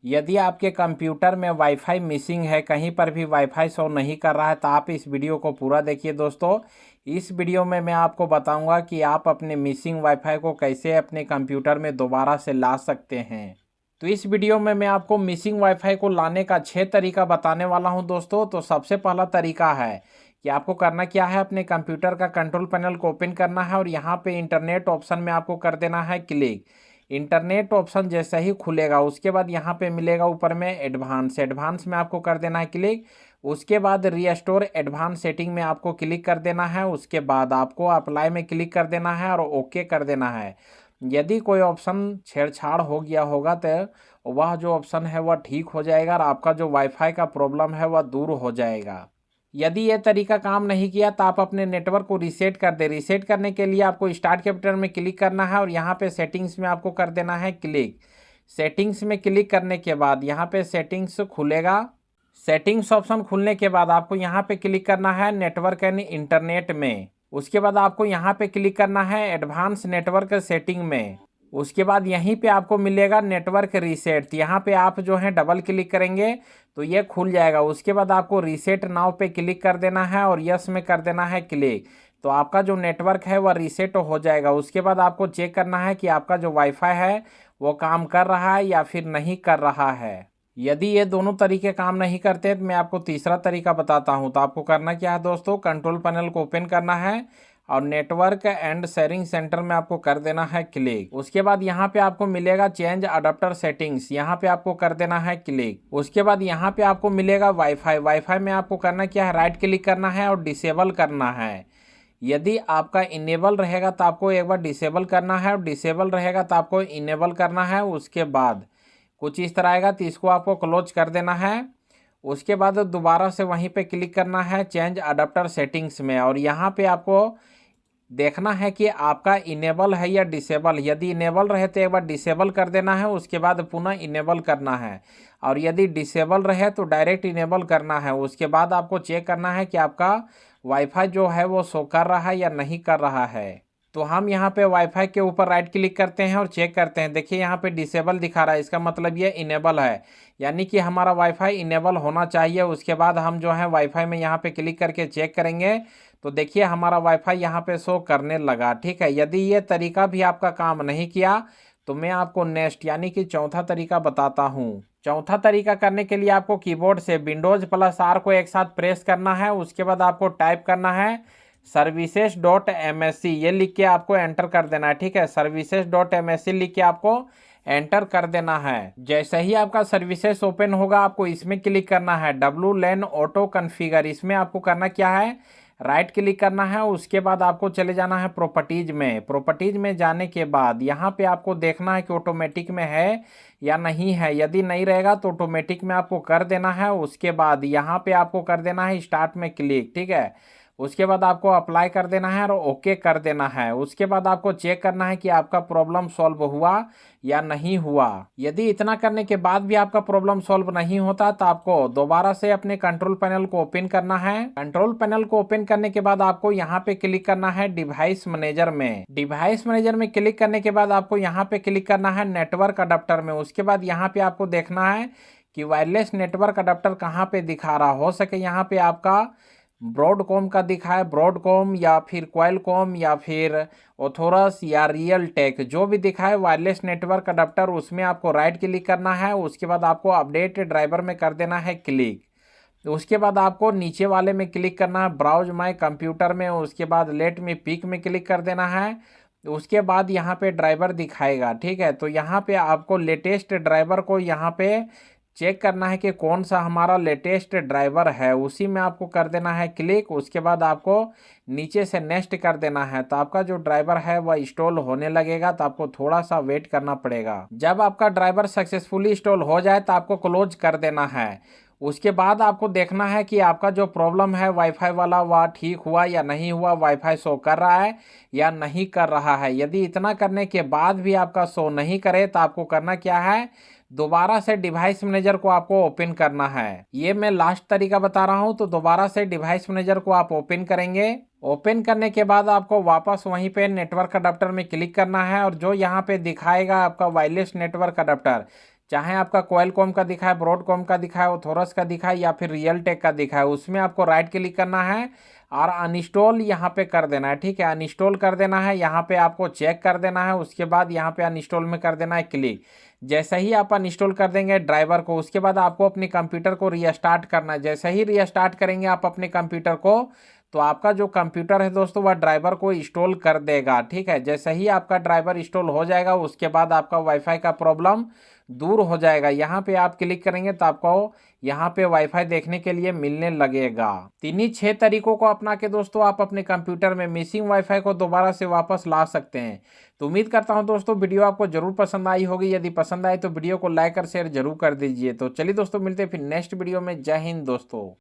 यदि आपके कंप्यूटर में वाईफाई मिसिंग है, कहीं पर भी वाईफाई शो नहीं कर रहा है, तो आप इस वीडियो को पूरा देखिए दोस्तों। इस वीडियो में मैं आपको बताऊंगा कि आप अपने मिसिंग वाईफाई को कैसे अपने कंप्यूटर में दोबारा से ला सकते हैं। तो इस वीडियो में मैं आपको मिसिंग वाईफाई को लाने का 6 तरीका बताने वाला हूं दोस्तों। तो सबसे पहला तरीका है कि आपको करना क्या है, अपने कंप्यूटर का कंट्रोल पैनल को ओपन करना है और यहाँ पे इंटरनेट ऑप्शन में आपको कर देना है क्लिक। इंटरनेट ऑप्शन जैसे ही खुलेगा उसके बाद यहाँ पे मिलेगा ऊपर में एडवांस, एडवांस में आपको कर देना है क्लिक। उसके बाद रीस्टोर एडवांस सेटिंग में आपको क्लिक कर देना है। उसके बाद आपको अप्लाई में क्लिक कर देना है और ओके कर देना है। यदि कोई ऑप्शन छेड़छाड़ हो गया होगा तो वह जो ऑप्शन है वह ठीक हो जाएगा और आपका जो वाईफाई का प्रॉब्लम है वह दूर हो जाएगा। यदि यह तरीका काम नहीं किया तो आप अपने नेटवर्क को रीसेट कर दे। रीसेट करने के लिए आपको स्टार्ट के बटन में क्लिक करना है और यहाँ पे सेटिंग्स में आपको कर देना है क्लिक। सेटिंग्स में क्लिक करने के बाद यहाँ पे सेटिंग्स खुलेगा। सेटिंग्स ऑप्शन खुलने के बाद आपको यहाँ पे क्लिक करना है नेटवर्क एंड इंटरनेट में। उसके बाद आपको यहाँ पे क्लिक करना है एडवांस नेटवर्क सेटिंग में। उसके बाद यहीं पे आपको मिलेगा नेटवर्क रीसेट। यहाँ पे आप जो है डबल क्लिक करेंगे तो ये खुल जाएगा। उसके बाद आपको रीसेट नाउ पे क्लिक कर देना है और यस में कर देना है क्लिक। तो आपका जो नेटवर्क है वह रीसेट हो जाएगा। उसके बाद आपको चेक करना है कि आपका जो वाईफाई है वो काम कर रहा है या फिर नहीं कर रहा है। यदि ये दोनों तरीके काम नहीं करते तो मैं आपको तीसरा तरीका बताता हूँ। तो आपको करना क्या है दोस्तों, कंट्रोल पैनल को ओपन करना है और नेटवर्क एंड शेयरिंग सेंटर में आपको कर देना है क्लिक। उसके बाद यहाँ पे आपको मिलेगा चेंज अडाप्टर सेटिंग्स, यहाँ पे आपको कर देना है क्लिक। उसके बाद यहाँ पे आपको मिलेगा वाईफाई। वाईफाई में आपको करना क्या है, राइट क्लिक करना है और डिसेबल करना है। यदि आपका इनेबल रहेगा तो आपको एक बार डिसेबल करना है और डिसेबल रहेगा तो आपको इनेबल करना है। उसके बाद कुछ इस तरह आएगा तो इसको आपको क्लोज कर देना है। उसके बाद दोबारा से वहीं पे क्लिक करना है चेंज अडाप्टर सेटिंग्स में और यहाँ पे आपको देखना है कि आपका इनेबल है या डिसेबल। यदि इनेबल रहे तो एक बार डिसेबल कर देना है, उसके बाद पुनः इनेबल करना है। और यदि डिसेबल रहे तो डायरेक्ट इनेबल करना है। उसके बाद आपको चेक करना है कि आपका वाईफाई जो है वो शो कर रहा है या नहीं कर रहा है। तो हम यहाँ पे वाईफाई के ऊपर राइट क्लिक करते हैं और चेक करते हैं। देखिए यहाँ पे डिसेबल दिखा रहा है, इसका मतलब ये इनेबल है, यानी कि हमारा वाईफाई इनेबल होना चाहिए। उसके बाद हम जो है वाईफाई में यहाँ पे क्लिक करके चेक करेंगे तो देखिए हमारा वाईफाई यहाँ पे शो करने लगा। ठीक है, यदि ये तरीका भी आपका काम नहीं किया तो मैं आपको नेक्स्ट यानी कि चौथा तरीका बताता हूँ। चौथा तरीका करने के लिए आपको कीबोर्ड से विंडोज प्लस आर को एक साथ प्रेस करना है। उसके बाद आपको टाइप करना है services.msc, ये लिख के आपको एंटर कर देना है। ठीक है, services.msc लिख के आपको एंटर कर देना है। जैसे ही आपका सर्विसेज ओपन होगा आपको इसमें क्लिक करना है WLAN ऑटो कॉन्फ़िगर। इसमें आपको करना क्या है, राइट क्लिक करना है। उसके बाद आपको चले जाना है प्रॉपर्टीज में। प्रॉपर्टीज में जाने के बाद यहाँ पे आपको देखना है कि ऑटोमेटिक में है या नहीं है। यदि नहीं रहेगा तो ऑटोमेटिक में आपको कर देना है। उसके बाद यहाँ पे आपको कर देना है स्टार्ट में क्लिक। ठीक है, उसके बाद आपको अप्लाई कर देना है और ओके कर देना है। उसके बाद आपको चेक करना है कि आपका प्रॉब्लम सॉल्व हुआ या नहीं हुआ। यदि इतना करने के बाद भी आपका प्रॉब्लम सॉल्व नहीं होता तो आपको दोबारा से अपने कंट्रोल पैनल को ओपन करना है। कंट्रोल पैनल को ओपन करने के बाद आपको यहाँ पे क्लिक करना है डिवाइस मैनेजर में। डिवाइस मैनेजर में क्लिक करने के बाद आपको यहाँ पे क्लिक करना है नेटवर्क अडाप्टर में। उसके बाद यहाँ पे आपको देखना है कि वायरलेस नेटवर्क अडाप्टर कहाँ पे दिखा रहा। हो सके यहाँ पे आपका ब्रॉडकॉम का दिखाए, ब्रॉडकॉम या फिर क्वालकॉम या फिर ओथोरस या रियल टेक, जो भी दिखाए वायरलेस नेटवर्क अडाप्टर, उसमें आपको राइट क्लिक करना है। उसके बाद आपको अपडेट ड्राइवर में कर देना है क्लिक। उसके बाद आपको नीचे वाले में क्लिक करना है ब्राउज माय कंप्यूटर में। उसके बाद लेट मी पिक में क्लिक कर देना है। उसके बाद यहाँ पे ड्राइवर दिखाएगा। ठीक है, तो यहाँ पे आपको लेटेस्ट ड्राइवर को यहाँ पे चेक करना है कि कौन सा हमारा लेटेस्ट ड्राइवर है, उसी में आपको कर देना है क्लिक। उसके बाद आपको नीचे से नेक्स्ट कर देना है। तो आपका जो ड्राइवर है वह इंस्टॉल होने लगेगा, तो आपको थोड़ा सा वेट करना पड़ेगा। जब आपका ड्राइवर सक्सेसफुली इंस्टॉल हो जाए तो आपको क्लोज कर देना है। उसके बाद आपको देखना है कि आपका जो प्रॉब्लम है वाईफाई वाला वह ठीक हुआ या नहीं हुआ, वाईफाई शो कर रहा है या नहीं कर रहा है। यदि इतना करने के बाद भी आपका शो नहीं करे तो आपको करना क्या है, दोबारा से डिवाइस मैनेजर को आपको ओपन करना है। ये मैं लास्ट तरीका बता रहा हूँ। तो दोबारा से डिवाइस मैनेजर को आप ओपन करेंगे। ओपन करने के बाद आपको वापस वहीं पे नेटवर्क अडाप्टर में क्लिक करना है और जो यहाँ पे दिखाएगा आपका वायरलेस नेटवर्क अडाप्टर, चाहे आपका क्वालकॉम का दिखाए, ब्रॉडकॉम का दिखाए, ओथोरस का दिखाए या फिर रियलटेक का दिखाए, उसमें आपको राइट क्लिक करना है और अनइंस्टॉल यहाँ पे कर देना है। ठीक है, अनइंस्टॉल कर देना है, यहाँ पे आपको चेक कर देना है। उसके बाद यहाँ पे अनइंस्टॉल में कर देना है क्लिक। जैसे ही आप अनइंस्टॉल कर देंगे ड्राइवर को, उसके बाद आपको अपने कंप्यूटर को रीस्टार्ट करना है। जैसे ही रीस्टार्ट करेंगे आप अपने कंप्यूटर को, तो आपका जो कंप्यूटर है दोस्तों वह ड्राइवर को इंस्टॉल कर देगा। ठीक है, जैसे ही आपका ड्राइवर इंस्टॉल हो जाएगा उसके बाद आपका वाईफाई का प्रॉब्लम दूर हो जाएगा। यहाँ पे आप क्लिक करेंगे तो आपको यहाँ पे वाईफाई देखने के लिए मिलने लगेगा। इन्हीं 6 तरीकों को अपना के दोस्तों आप अपने कंप्यूटर में मिसिंग वाईफाई को दोबारा से वापस ला सकते हैं। तो उम्मीद करता हूँ दोस्तों वीडियो आपको जरूर पसंद आई होगी। यदि पसंद आए तो वीडियो को लाइक और शेयर जरूर कर दीजिए। तो चलिए दोस्तों, मिलते हैं फिर नेक्स्ट वीडियो में। जय हिंद दोस्तों।